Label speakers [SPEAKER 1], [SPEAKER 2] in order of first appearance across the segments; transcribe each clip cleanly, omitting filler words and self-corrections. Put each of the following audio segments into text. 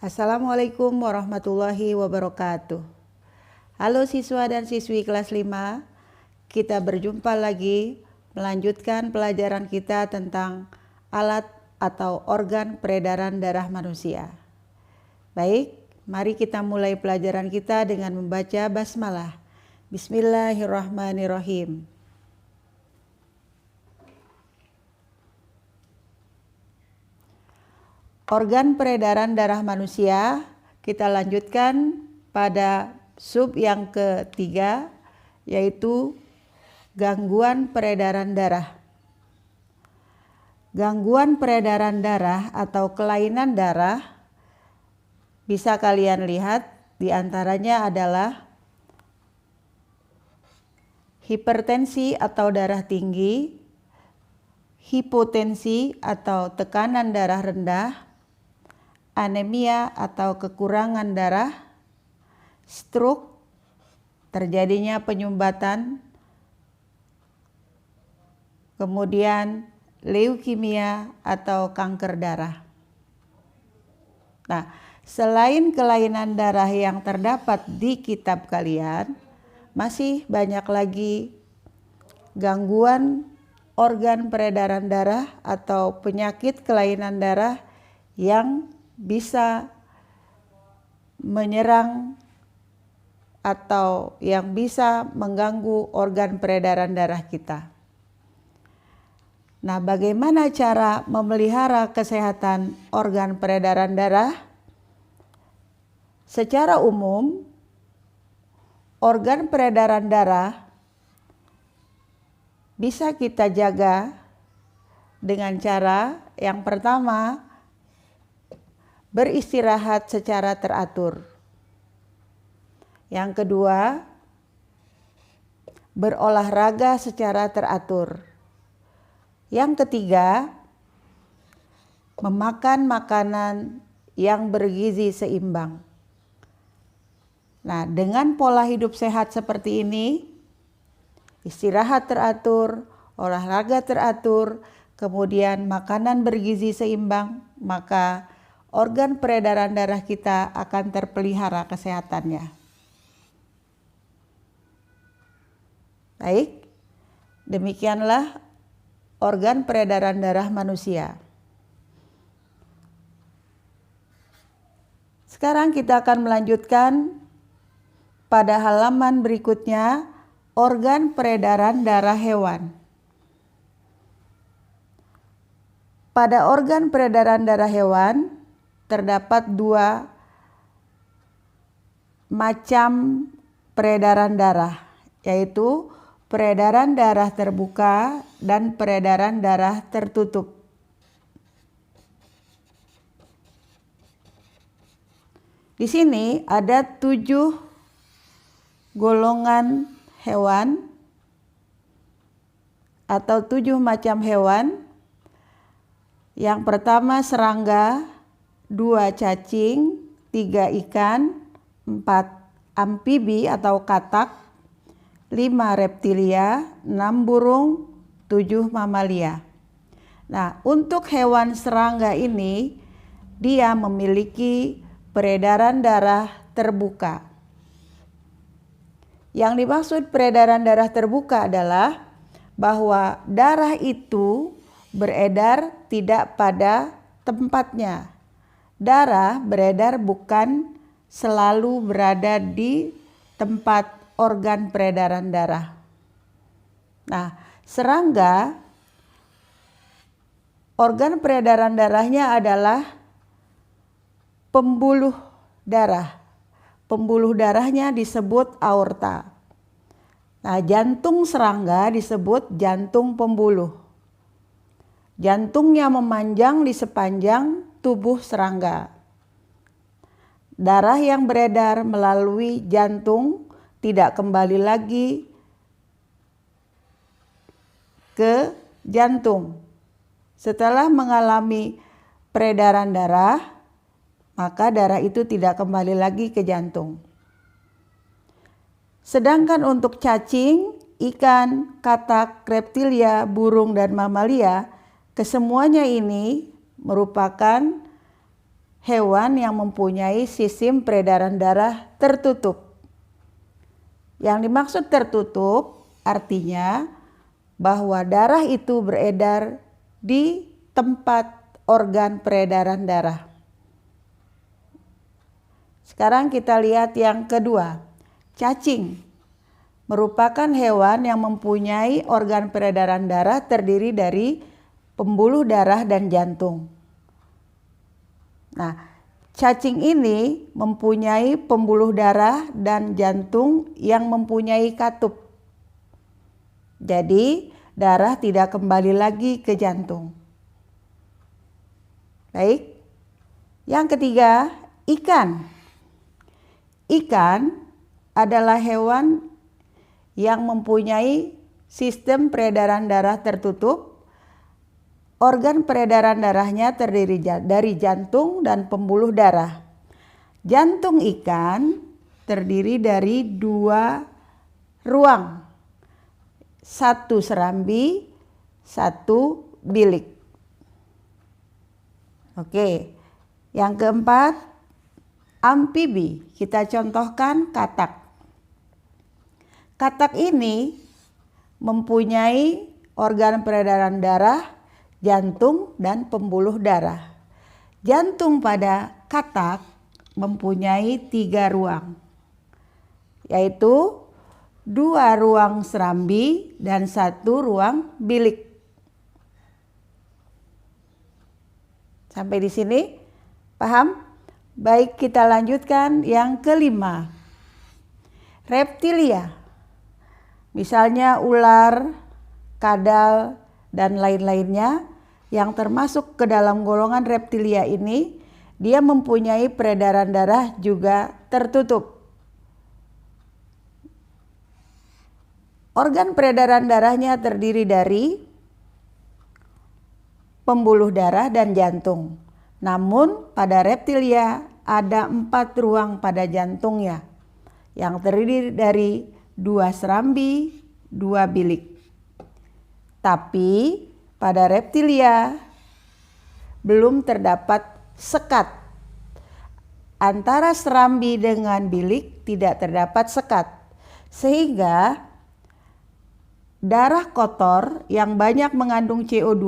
[SPEAKER 1] Assalamualaikum warahmatullahi wabarakatuh. Halo siswa dan siswi kelas 5, kita berjumpa lagi melanjutkan pelajaran kita tentang alat atau organ peredaran darah manusia. Baik, mari kita mulai pelajaran kita dengan membaca basmalah. Bismillahirrahmanirrahim. Organ peredaran darah manusia, kita lanjutkan pada sub yang ketiga, yaitu gangguan peredaran darah. Gangguan peredaran darah atau kelainan darah bisa kalian lihat, diantaranya adalah hipertensi atau darah tinggi, hipotensi atau tekanan darah rendah, anemia atau kekurangan darah, stroke, terjadinya penyumbatan, kemudian leukemia atau kanker darah. Nah, selain kelainan darah yang terdapat di kitab kalian, masih banyak lagi gangguan organ peredaran darah atau penyakit kelainan darah yang bisa menyerang atau yang bisa mengganggu organ peredaran darah kita. Nah, bagaimana cara memelihara kesehatan organ peredaran darah? Secara umum, organ peredaran darah bisa kita jaga dengan cara yang pertama, beristirahat secara teratur. Yang kedua, berolahraga secara teratur. Yang ketiga, memakan makanan yang bergizi seimbang. Nah, dengan pola hidup sehat seperti ini, istirahat teratur, olahraga teratur, kemudian makanan bergizi seimbang, maka organ peredaran darah kita akan terpelihara kesehatannya. Baik, demikianlah organ peredaran darah manusia. Sekarang kita akan melanjutkan pada halaman berikutnya, organ peredaran darah hewan. Pada organ peredaran darah hewan, terdapat dua macam peredaran darah, yaitu peredaran darah terbuka dan peredaran darah tertutup. Di sini ada 7 golongan hewan atau 7 macam hewan. Yang pertama serangga, 2 cacing, 3 ikan, 4 amfibi atau katak, 5 reptilia, 6 burung, 7 mamalia. Nah, untuk hewan serangga ini, dia memiliki peredaran darah terbuka. Yang dimaksud peredaran darah terbuka adalah bahwa darah itu beredar tidak pada tempatnya. Darah beredar bukan selalu berada di tempat organ peredaran darah. Nah, serangga, organ peredaran darahnya adalah pembuluh darah. Pembuluh darahnya disebut aorta. Nah, jantung serangga disebut jantung pembuluh. Jantungnya memanjang di sepanjang tubuh serangga. Darah yang beredar melalui jantung tidak kembali lagi ke jantung. Setelah mengalami peredaran darah, maka darah itu tidak kembali lagi ke jantung. Sedangkan untuk cacing, ikan, katak, reptilia, burung, dan mamalia, kesemuanya ini merupakan hewan yang mempunyai sistem peredaran darah tertutup. Yang dimaksud tertutup artinya bahwa darah itu beredar di tempat organ peredaran darah. Sekarang kita lihat yang kedua. Cacing merupakan hewan yang mempunyai organ peredaran darah terdiri dari pembuluh darah dan jantung. Nah, cacing ini mempunyai pembuluh darah dan jantung yang mempunyai katup. Jadi, darah tidak kembali lagi ke jantung. Baik. Yang ketiga, ikan. Ikan adalah hewan yang mempunyai sistem peredaran darah tertutup. Organ peredaran darahnya terdiri dari jantung dan pembuluh darah. Jantung ikan terdiri dari 2 ruang. 1 serambi, 1 bilik. Oke. Yang keempat, amfibi. Kita contohkan katak. Katak ini mempunyai organ peredaran darah, jantung dan pembuluh darah. Jantung pada katak mempunyai 3 ruang, yaitu 2 ruang serambi dan 1 ruang bilik. Sampai di sini paham? Baik, kita lanjutkan yang kelima. Reptilia. Misalnya ular, kadal, dan lain-lainnya yang termasuk ke dalam golongan reptilia ini, dia mempunyai peredaran darah juga tertutup. Organ peredaran darahnya terdiri dari pembuluh darah dan jantung. Namun pada reptilia ada 4 ruang pada jantungnya yang terdiri dari 2 serambi, 2 bilik. Tapi pada reptilia belum terdapat sekat. Antara serambi dengan bilik tidak terdapat sekat. Sehingga darah kotor yang banyak mengandung CO2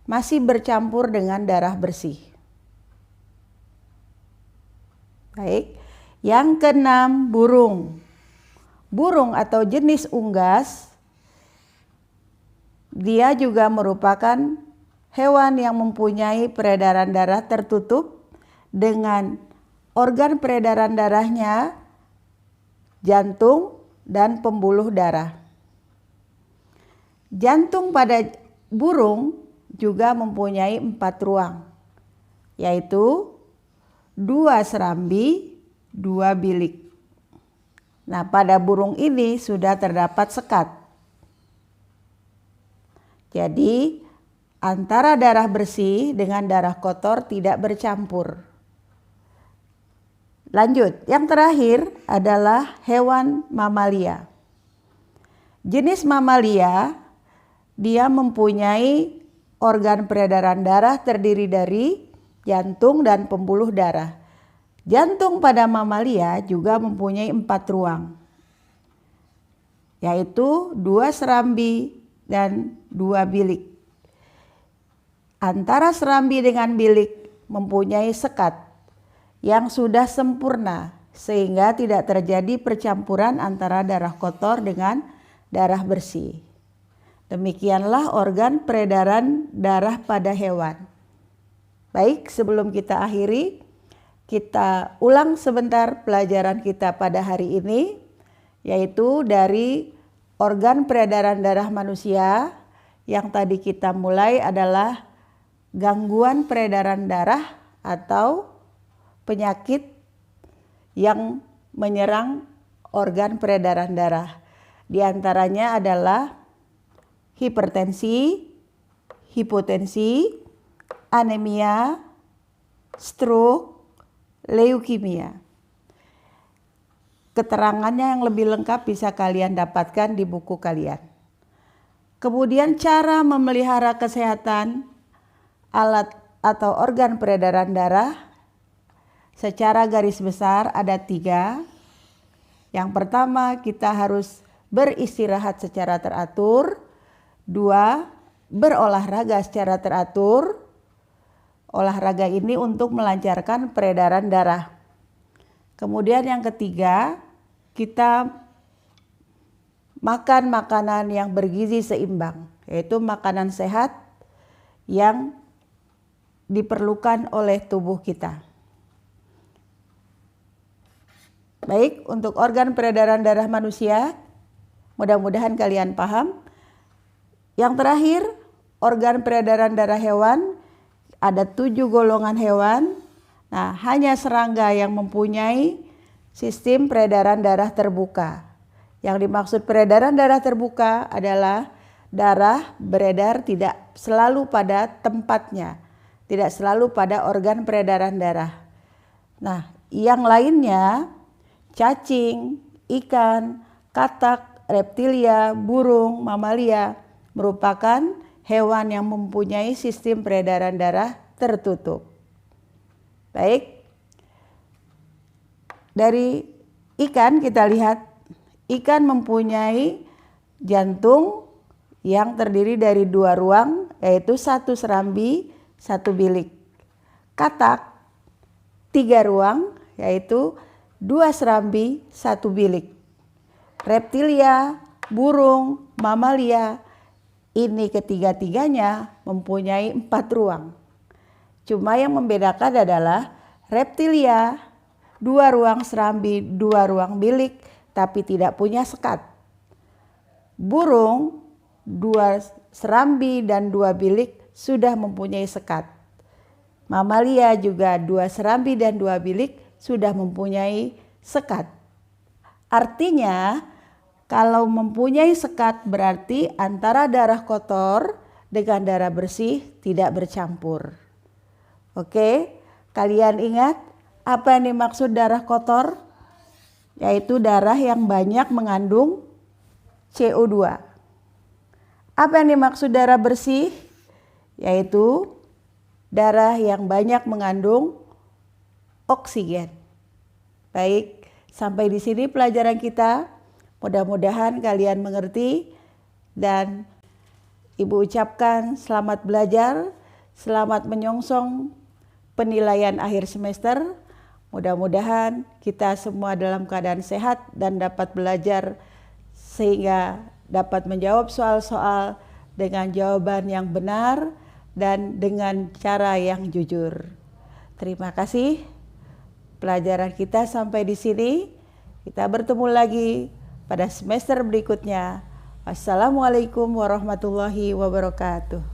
[SPEAKER 1] masih bercampur dengan darah bersih. Baik, yang keenam, burung. Burung atau jenis unggas, dia juga merupakan hewan yang mempunyai peredaran darah tertutup dengan organ peredaran darahnya, jantung dan pembuluh darah. Jantung pada burung juga mempunyai 4 ruang, yaitu 2 serambi, 2 bilik. Nah, pada burung ini sudah terdapat sekat. Jadi, antara darah bersih dengan darah kotor tidak bercampur. Lanjut, yang terakhir adalah hewan mamalia. Jenis mamalia, dia mempunyai organ peredaran darah terdiri dari jantung dan pembuluh darah. Jantung pada mamalia juga mempunyai 4 ruang, yaitu 2 serambi dan 2 bilik. Antara serambi dengan bilik mempunyai sekat yang sudah sempurna sehingga tidak terjadi percampuran antara darah kotor dengan darah bersih. Demikianlah organ peredaran darah pada hewan. Baik, sebelum kita akhiri, kita ulang sebentar pelajaran kita pada hari ini, yaitu dari organ peredaran darah manusia. Yang tadi kita mulai adalah gangguan peredaran darah atau penyakit yang menyerang organ peredaran darah. Di antaranya adalah hipertensi, hipotensi, anemia, stroke, leukemia. Keterangannya yang lebih lengkap bisa kalian dapatkan di buku kalian. Kemudian cara memelihara kesehatan alat atau organ peredaran darah secara garis besar ada 3. Yang pertama, kita harus beristirahat secara teratur. 2, berolahraga secara teratur. Olahraga ini untuk melancarkan peredaran darah. Kemudian yang ketiga, kita makan makanan yang bergizi seimbang, yaitu makanan sehat yang diperlukan oleh tubuh kita. Baik, untuk organ peredaran darah manusia, mudah-mudahan kalian paham. Yang terakhir, organ peredaran darah hewan, ada 7 golongan hewan. Nah, hanya serangga yang mempunyai sistem peredaran darah terbuka. Yang dimaksud peredaran darah terbuka adalah darah beredar tidak selalu pada tempatnya, tidak selalu pada organ peredaran darah. Nah, yang lainnya, cacing, ikan, katak, reptilia, burung, mamalia merupakan hewan yang mempunyai sistem peredaran darah tertutup. Baik, dari ikan kita lihat, ikan mempunyai jantung yang terdiri dari 2 ruang, yaitu 1 serambi, 1 bilik. Katak 3 ruang, yaitu 2 serambi, 1 bilik. Reptilia, burung, mamalia, ini ketiga-tiganya mempunyai 4 ruang. Cuma yang membedakan adalah reptilia 2 ruang serambi, 2 ruang bilik, tapi tidak punya sekat. Burung 2 serambi dan 2 bilik sudah mempunyai sekat. Mamalia juga 2 serambi dan 2 bilik sudah mempunyai sekat. Artinya, kalau mempunyai sekat berarti antara darah kotor dengan darah bersih tidak bercampur. Oke, kalian ingat apa yang dimaksud darah kotor? Yaitu darah yang banyak mengandung CO2. Apa yang dimaksud darah bersih? Yaitu darah yang banyak mengandung oksigen. Baik, sampai di sini pelajaran kita. Mudah-mudahan kalian mengerti dan Ibu ucapkan selamat belajar, selamat menyongsong penilaian akhir semester. Mudah-mudahan kita semua dalam keadaan sehat dan dapat belajar sehingga dapat menjawab soal-soal dengan jawaban yang benar dan dengan cara yang jujur. Terima kasih. Pelajaran kita sampai di sini. Kita bertemu lagi pada semester berikutnya. Wassalamualaikum warahmatullahi wabarakatuh.